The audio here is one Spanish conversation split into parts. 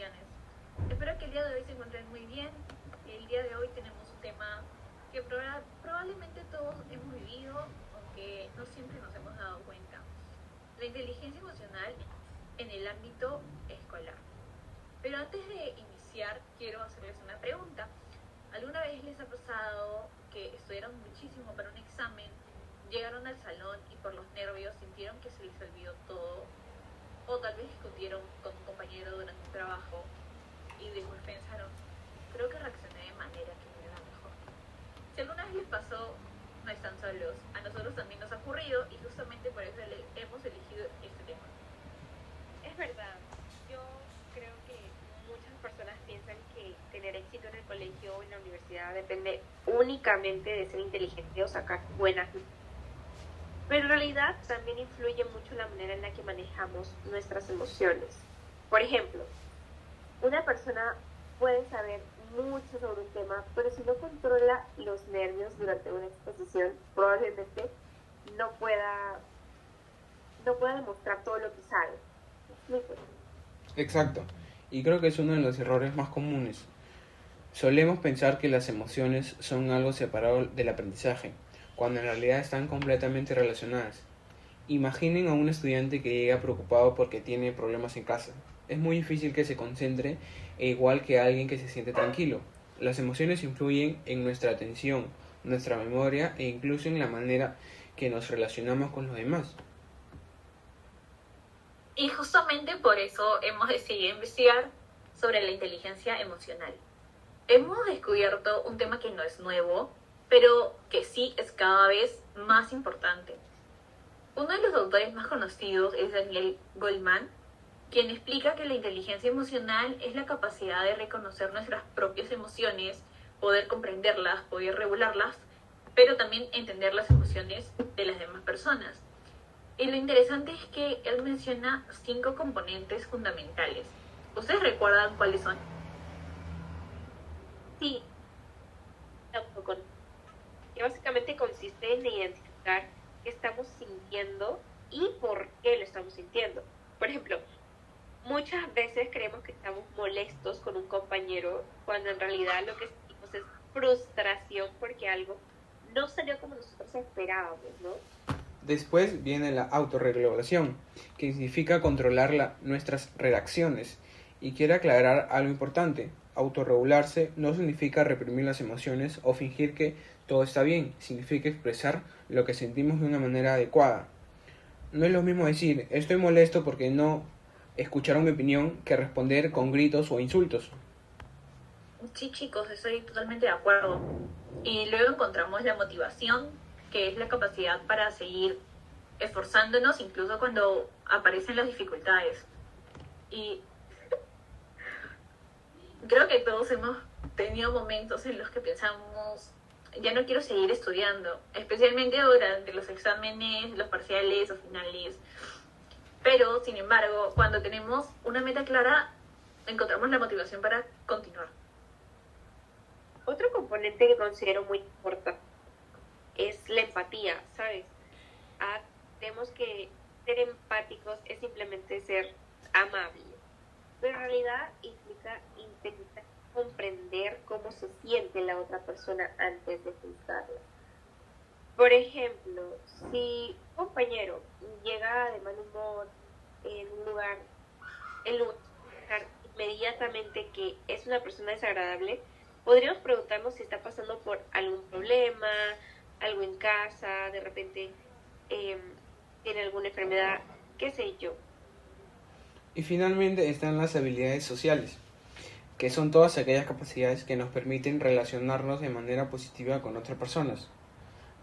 emociones. Espero que el día de hoy se encuentren muy bien. El día de hoy tenemos un tema que probablemente todos hemos vivido, aunque no siempre nos hemos dado cuenta. La inteligencia emocional en el ámbito escolar. Pero antes de iniciar, quiero hacerles una pregunta. ¿Alguna vez les ha pasado que estudiaron muchísimo para un examen, llegaron al salón y por los nervios sintieron que se les olvidó todo? O tal vez discutieron con un compañero durante un trabajo y después pensaron, creo que reaccioné de manera que no era mejor. Si alguna vez les pasó, no están solos. A nosotros también nos ha ocurrido y justamente por eso hemos elegido este tema. Es verdad, yo creo que muchas personas piensan que tener éxito en el colegio o en la universidad depende únicamente de ser inteligente o sacar buenas notas. Pero en realidad también influye mucho la manera en la que manejamos nuestras emociones. Por ejemplo, una persona puede saber mucho sobre un tema, pero si no controla los nervios durante una exposición, probablemente no pueda, no pueda demostrar todo lo que sabe. ¿Me explico? Exacto, y creo que es uno de los errores más comunes. Solemos pensar que las emociones son algo separado del aprendizaje, cuando en realidad están completamente relacionadas. Imaginen a un estudiante que llega preocupado porque tiene problemas en casa. Es muy difícil que se concentre, e igual que alguien que se siente tranquilo. Las emociones influyen en nuestra atención, nuestra memoria e incluso en la manera que nos relacionamos con los demás. Y justamente por eso hemos decidido investigar sobre la inteligencia emocional. Hemos descubierto un tema que no es nuevo, pero que sí es cada vez más importante. Uno de los autores más conocidos es Daniel Goleman, quien explica que la inteligencia emocional es la capacidad de reconocer nuestras propias emociones, poder comprenderlas, poder regularlas, pero también entender las emociones de las demás personas. Y lo interesante es que él menciona 5 componentes fundamentales. ¿Ustedes recuerdan cuáles son? Sí, autoconocimiento, que básicamente consiste en identificar qué estamos sintiendo y por qué lo estamos sintiendo. Por ejemplo, muchas veces creemos que estamos molestos con un compañero cuando en realidad lo que sentimos es frustración porque algo no salió como nosotros esperábamos, ¿no? Después viene la autorregulación, que significa controlar nuestras reacciones. Y quiero aclarar algo importante. Autorregularse no significa reprimir las emociones o fingir que todo está bien, significa expresar lo que sentimos de una manera adecuada. No es lo mismo decir estoy molesto porque no escucharon mi opinión que responder con gritos o insultos. Sí, chicos, estoy totalmente de acuerdo. Y luego encontramos la motivación, que es la capacidad para seguir esforzándonos incluso cuando aparecen las dificultades. Y creo que todos hemos tenido momentos en los que pensamos, ya no quiero seguir estudiando, especialmente durante los exámenes, los parciales o finales. Pero, sin embargo, cuando tenemos una meta clara, encontramos la motivación para continuar. Otro componente que considero muy importante es la empatía, ¿sabes? Ah, Tenemos que ser empáticos es simplemente ser amables, pero en realidad implica intentar comprender cómo se siente la otra persona antes de juzgarla. Por ejemplo, si un compañero llega de mal humor en un lugar, en lugar de pensar inmediatamente que es una persona desagradable, podríamos preguntarnos si está pasando por algún problema, algo en casa, de repente eh, tiene alguna enfermedad, qué sé yo. Y finalmente están las habilidades sociales, que son todas aquellas capacidades que nos permiten relacionarnos de manera positiva con otras personas.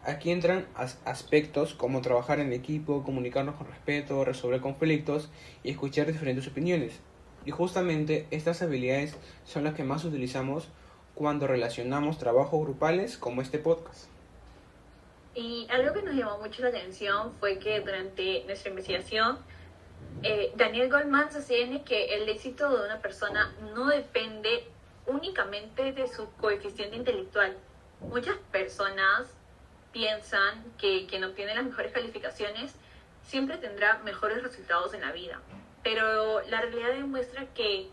Aquí entran aspectos como trabajar en equipo, comunicarnos con respeto, resolver conflictos y escuchar diferentes opiniones. Y justamente estas habilidades son las que más utilizamos cuando relacionamos trabajos grupales como este podcast. Y algo que nos llamó mucho la atención fue que durante nuestra investigación, Daniel Goleman sostiene que el éxito de una persona no depende únicamente de su coeficiente intelectual. Muchas personas piensan que quien obtiene las mejores calificaciones siempre tendrá mejores resultados en la vida. Pero la realidad demuestra que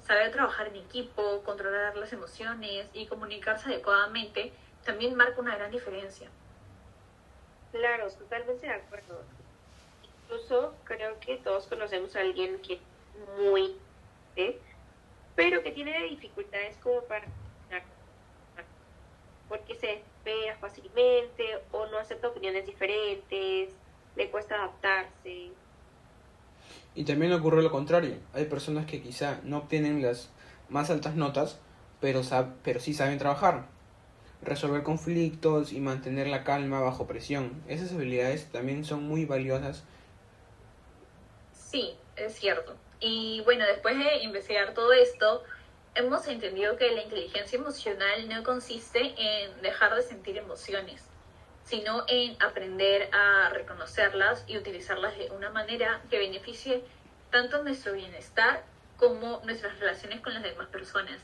saber trabajar en equipo, controlar las emociones y comunicarse adecuadamente también marca una gran diferencia. Claro, totalmente de acuerdo. Incluso creo que todos conocemos a alguien que es muy, pero que tiene dificultades como para porque se despega fácilmente o no acepta opiniones diferentes, le cuesta adaptarse. Y también ocurre lo contrario. Hay personas que quizá no obtienen las más altas notas, pero sí saben trabajar, resolver conflictos y mantener la calma bajo presión. Esas habilidades también son muy valiosas. Sí, es cierto. Y bueno, después de investigar todo esto, hemos entendido que la inteligencia emocional no consiste en dejar de sentir emociones, sino en aprender a reconocerlas y utilizarlas de una manera que beneficie tanto nuestro bienestar como nuestras relaciones con las demás personas.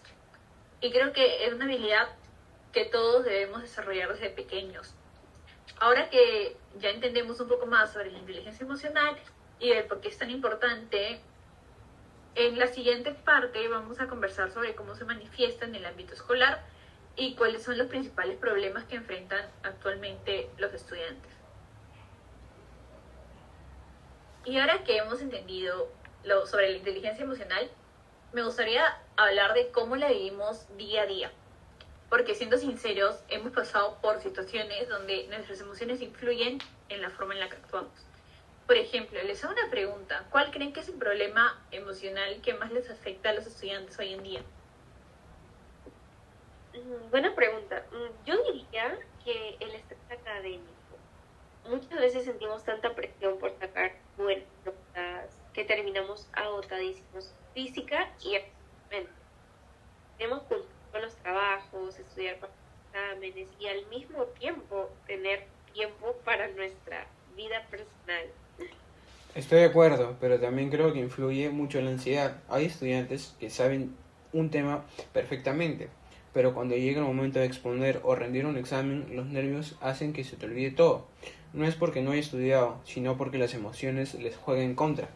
Y creo que es una habilidad que todos debemos desarrollar desde pequeños. Ahora que ya entendemos un poco más sobre la inteligencia emocional y el por qué es tan importante, en la siguiente parte vamos a conversar sobre cómo se manifiesta en el ámbito escolar y cuáles son los principales problemas que enfrentan actualmente los estudiantes. Y ahora que hemos entendido sobre la inteligencia emocional, me gustaría hablar de cómo la vivimos día a día. Porque siendo sinceros, hemos pasado por situaciones donde nuestras emociones influyen en la forma en la que actuamos. Por ejemplo, les hago una pregunta. ¿Cuál creen que es el problema emocional que más les afecta a los estudiantes hoy en día? Buena pregunta. Yo diría que el estrés académico. Muchas veces sentimos tanta presión por sacar buenas notas que terminamos agotadísimos física y mentalmente. Tenemos que cumplir con los trabajos, estudiar para los exámenes y al mismo tiempo tener tiempo para nuestra vida personal. Estoy de acuerdo, pero también creo que influye mucho la ansiedad. Hay estudiantes que saben un tema perfectamente, pero cuando llega el momento de exponer o rendir un examen, los nervios hacen que se te olvide todo. No es porque no haya estudiado, sino porque las emociones les juegan en contra.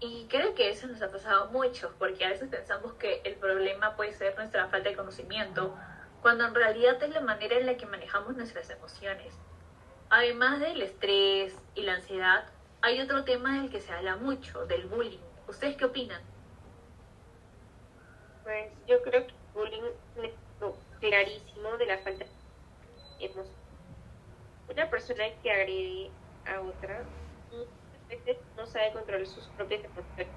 Y creo que eso nos ha pasado mucho, porque a veces pensamos que el problema puede ser nuestra falta de conocimiento, cuando en realidad es la manera en la que manejamos nuestras emociones. Además del estrés y la ansiedad, hay otro tema del que se habla mucho, del bullying. ¿Ustedes qué opinan? Pues yo creo que el bullying es un ejemplo clarísimo de la falta de emoción. Una persona que agrede a otra muchas veces no sabe controlar sus propias emociones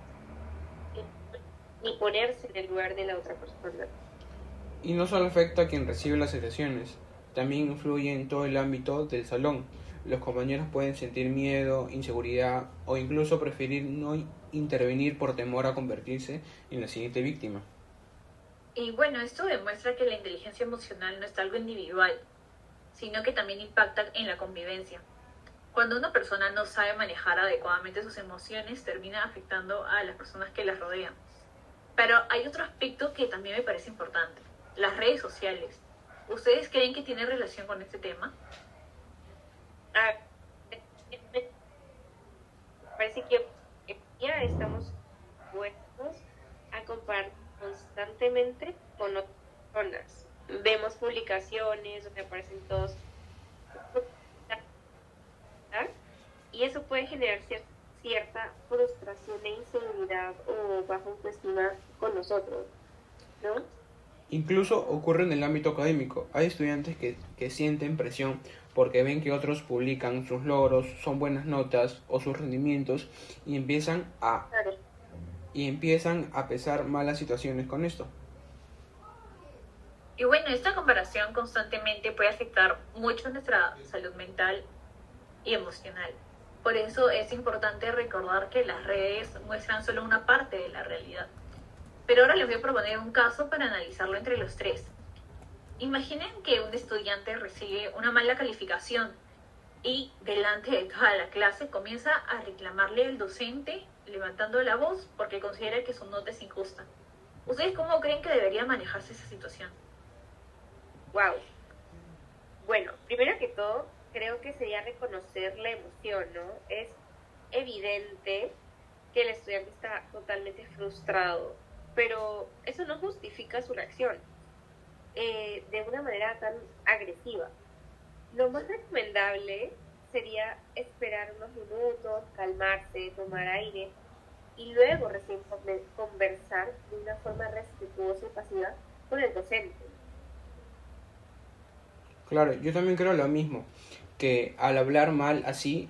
ni ponerse en el lugar de la otra persona. Y no solo afecta a quien recibe las agresiones, también influye en todo el ámbito del salón. Los compañeros pueden sentir miedo, inseguridad o incluso preferir no intervenir por temor a convertirse en la siguiente víctima. Y bueno, esto demuestra que la inteligencia emocional no es algo individual, sino que también impacta en la convivencia. Cuando una persona no sabe manejar adecuadamente sus emociones, termina afectando a las personas que las rodean. Pero hay otro aspecto que también me parece importante, las redes sociales. ¿Ustedes creen que tiene relación con este tema? Ah, me parece que ya estamos puestos a compartir constantemente con otras personas. Vemos publicaciones donde aparecen todos y eso puede generar cierta frustración e inseguridad o baja autoestima con nosotros, ¿no? Incluso ocurre en el ámbito académico. Hay estudiantes que sienten presión porque ven que otros publican sus logros, son buenas notas o sus rendimientos y Claro. empiezan a pesar malas situaciones con esto. Y bueno, esta comparación constantemente puede afectar mucho nuestra salud mental y emocional. Por eso es importante recordar que las redes muestran solo una parte de la realidad. Pero ahora les voy a proponer un caso para analizarlo entre los tres. Imaginen que un estudiante recibe una mala calificación y delante de toda la clase comienza a reclamarle al docente levantando la voz porque considera que su nota es injusta. ¿Ustedes cómo creen que debería manejarse esa situación? Wow. Bueno, primero que todo, creo que sería reconocer la emoción, ¿no? Es evidente que el estudiante está totalmente frustrado pero eso no justifica su reacción de una manera tan agresiva. Lo más recomendable sería esperar unos minutos, calmarse, tomar aire y luego recién conversar de una forma respetuosa y pasiva con el docente. Claro, yo también creo lo mismo, que al hablar mal así,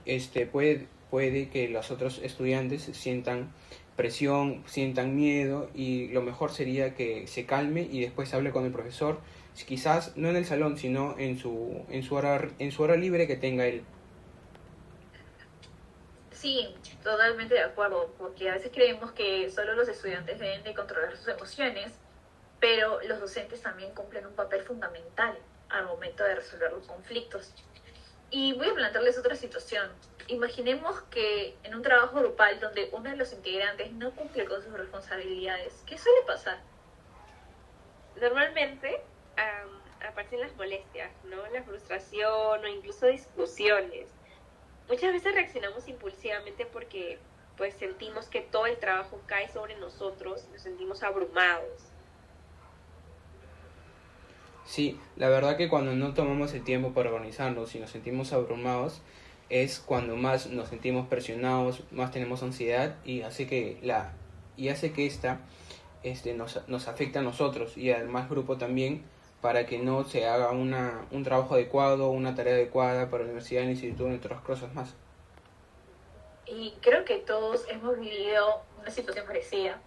puede que los otros estudiantes sientan presión, sientan miedo y lo mejor sería que se calme y después hable con el profesor, quizás no en el salón, sino en su hora libre que tenga él. Sí, totalmente de acuerdo, porque a veces creemos que solo los estudiantes deben de controlar sus emociones, pero los docentes también cumplen un papel fundamental al momento de resolver los conflictos. Y voy a plantearles otra situación. Imaginemos que en un trabajo grupal donde uno de los integrantes no cumple con sus responsabilidades, ¿qué suele pasar? Normalmente aparecen las molestias, ¿no? La frustración o incluso discusiones. Muchas veces reaccionamos impulsivamente porque pues sentimos que todo el trabajo cae sobre nosotros y nos sentimos abrumados. Sí, la verdad que cuando no tomamos el tiempo para organizarnos y nos sentimos abrumados, es cuando más nos sentimos presionados, más tenemos ansiedad y hace que nos afecte a nosotros y al más grupo también para que no se haga un trabajo adecuado, una tarea adecuada para la universidad, el instituto, entre otras cosas más. Y creo que todos hemos vivido una situación parecida.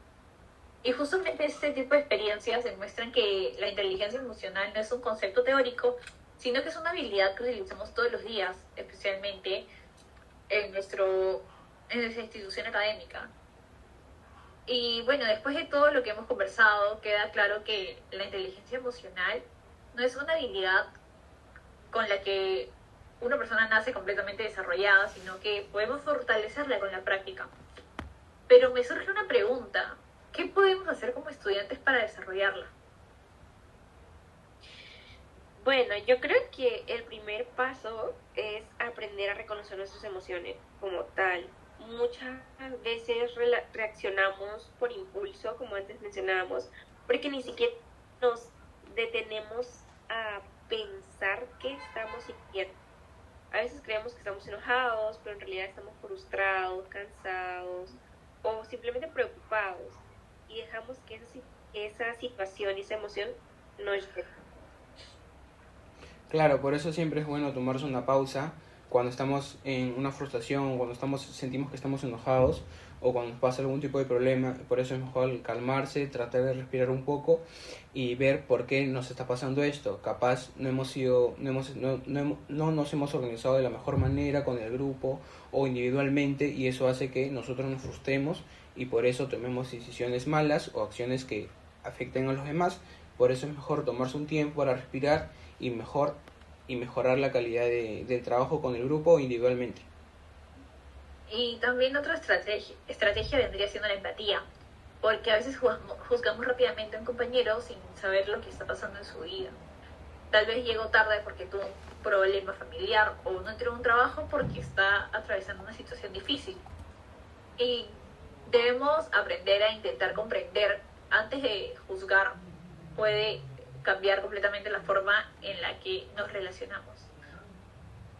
Y justamente este tipo de experiencias demuestran que la inteligencia emocional no es un concepto teórico, sino que es una habilidad que utilizamos todos los días, especialmente en, en nuestra institución académica. Y bueno, después de todo lo que hemos conversado, queda claro que la inteligencia emocional no es una habilidad con la que una persona nace completamente desarrollada, sino que podemos fortalecerla con la práctica. Pero me surge una pregunta, ¿qué podemos hacer como estudiantes para desarrollarla? Bueno, yo creo que el primer paso es aprender a reconocer nuestras emociones como tal. Muchas veces reaccionamos por impulso, como antes mencionábamos, porque ni siquiera nos detenemos a pensar qué estamos sintiendo. A veces creemos que estamos enojados, pero en realidad estamos frustrados, cansados o simplemente preocupados y dejamos que esa situación y esa emoción nos lleve. Claro, por eso siempre es bueno tomarse una pausa cuando estamos en una frustración, cuando sentimos que estamos enojados o cuando nos pasa algún tipo de problema. Por eso es mejor calmarse, tratar de respirar un poco y ver por qué nos está pasando esto. Capaz no nos hemos organizado de la mejor manera con el grupo o individualmente y eso hace que nosotros nos frustremos y por eso tomemos decisiones malas o acciones que afecten a los demás. Por eso es mejor tomarse un tiempo para respirar y mejorar la calidad del trabajo con el grupo o individualmente. Y también otra estrategia vendría siendo la empatía, porque a veces juzgamos rápidamente a un compañero sin saber lo que está pasando en su vida. Tal vez llegó tarde porque tuvo un problema familiar o no entró a un trabajo porque está atravesando una situación difícil. Y debemos aprender a intentar comprender antes de juzgar. Puede cambiar completamente la forma en la que nos relacionamos.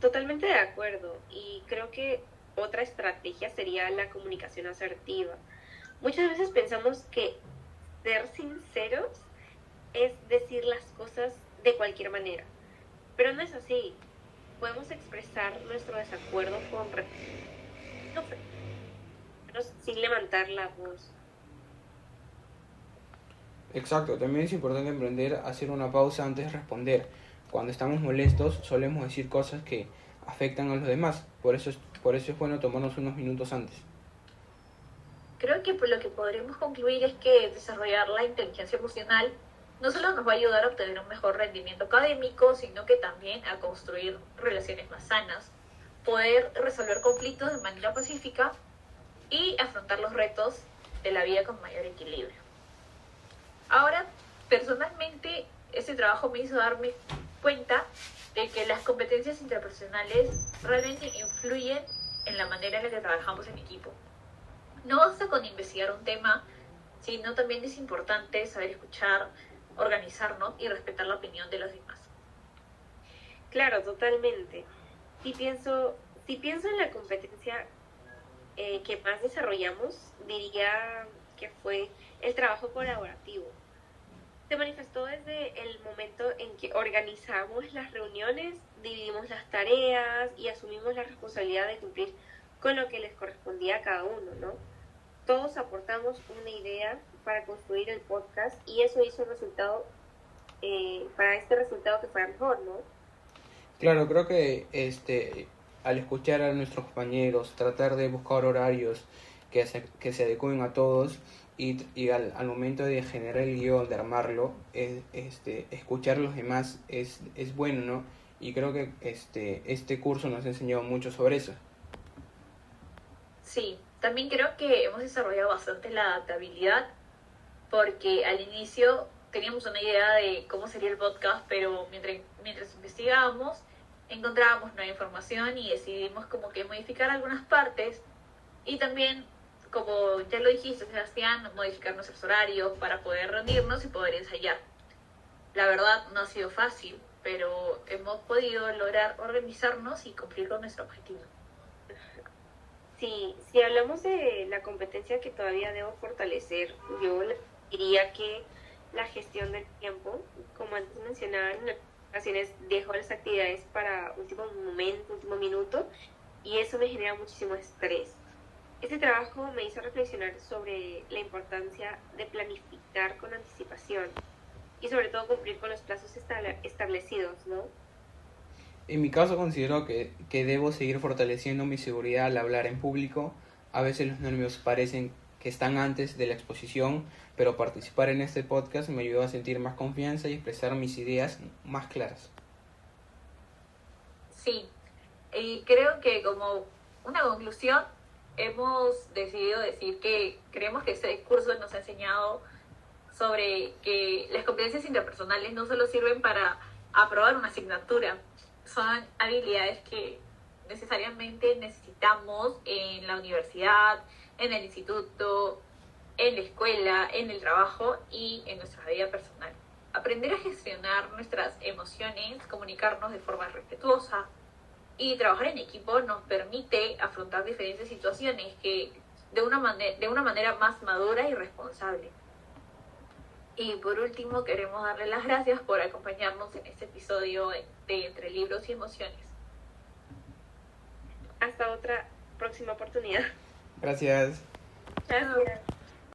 Totalmente de acuerdo. Y creo que otra estrategia sería la comunicación asertiva. Muchas veces pensamos que ser sinceros es decir las cosas de cualquier manera, pero no es así. Podemos expresar nuestro desacuerdo con sin levantar la voz. Exacto, también es importante aprender a hacer una pausa antes de responder. Cuando estamos molestos solemos decir cosas que afectan a los demás, por eso es bueno tomarnos unos minutos antes. Creo que por lo que podremos concluir es que desarrollar la inteligencia emocional no solo nos va a ayudar a obtener un mejor rendimiento académico, sino que también a construir relaciones más sanas, poder resolver conflictos de manera pacífica y afrontar los retos de la vida con mayor equilibrio. Ahora, personalmente, este trabajo me hizo darme cuenta de que las competencias interpersonales realmente influyen en la manera en la que trabajamos en equipo. No basta con investigar un tema, sino también es importante saber escuchar, organizarnos y respetar la opinión de los demás. Claro, totalmente. Si pienso en la competencia que más desarrollamos, diría que fue el trabajo colaborativo. Se manifestó desde el momento en que organizamos las reuniones, dividimos las tareas y asumimos la responsabilidad de cumplir con lo que les correspondía a cada uno, ¿no? Todos aportamos una idea para construir el podcast y eso hizo el resultado, para este resultado que fuera mejor, ¿no? Claro, creo que al escuchar a nuestros compañeros, tratar de buscar horarios que se adecúen a todos y al momento de generar el guión, de armarlo, escuchar a los demás es bueno, ¿no? Y creo que este curso nos ha enseñado mucho sobre eso. Sí, también creo que hemos desarrollado bastante la adaptabilidad porque al inicio teníamos una idea de cómo sería el podcast, pero mientras investigábamos encontrábamos nueva información y decidimos como que modificar algunas partes y también, como ya lo dijiste, Sebastián, modificar nuestros horarios para poder reunirnos y poder ensayar. La verdad no ha sido fácil, pero hemos podido lograr organizarnos y cumplir con nuestro objetivo. Sí, si hablamos de la competencia que todavía debo fortalecer, yo diría que la gestión del tiempo, como antes mencionaba, en ocasiones dejo las actividades para último momento, último minuto, y eso me genera muchísimo estrés. Este trabajo me hizo reflexionar sobre la importancia de planificar con anticipación y sobre todo cumplir con los plazos establecidos, ¿no? En mi caso considero que debo seguir fortaleciendo mi seguridad al hablar en público. A veces los nervios parecen que están antes de la exposición, pero participar en este podcast me ayudó a sentir más confianza y expresar mis ideas más claras. Sí, y creo que como una conclusión hemos decidido decir que creemos que este curso nos ha enseñado sobre que las competencias interpersonales no solo sirven para aprobar una asignatura, son habilidades que necesariamente necesitamos en la universidad, en el instituto, en la escuela, en el trabajo y en nuestra vida personal. Aprender a gestionar nuestras emociones, comunicarnos de forma respetuosa y trabajar en equipo nos permite afrontar diferentes situaciones que de una manera más madura y responsable. Y por último, queremos darle las gracias por acompañarnos en este episodio de Entre Libros y Emociones. Hasta otra próxima oportunidad. Gracias. Gracias.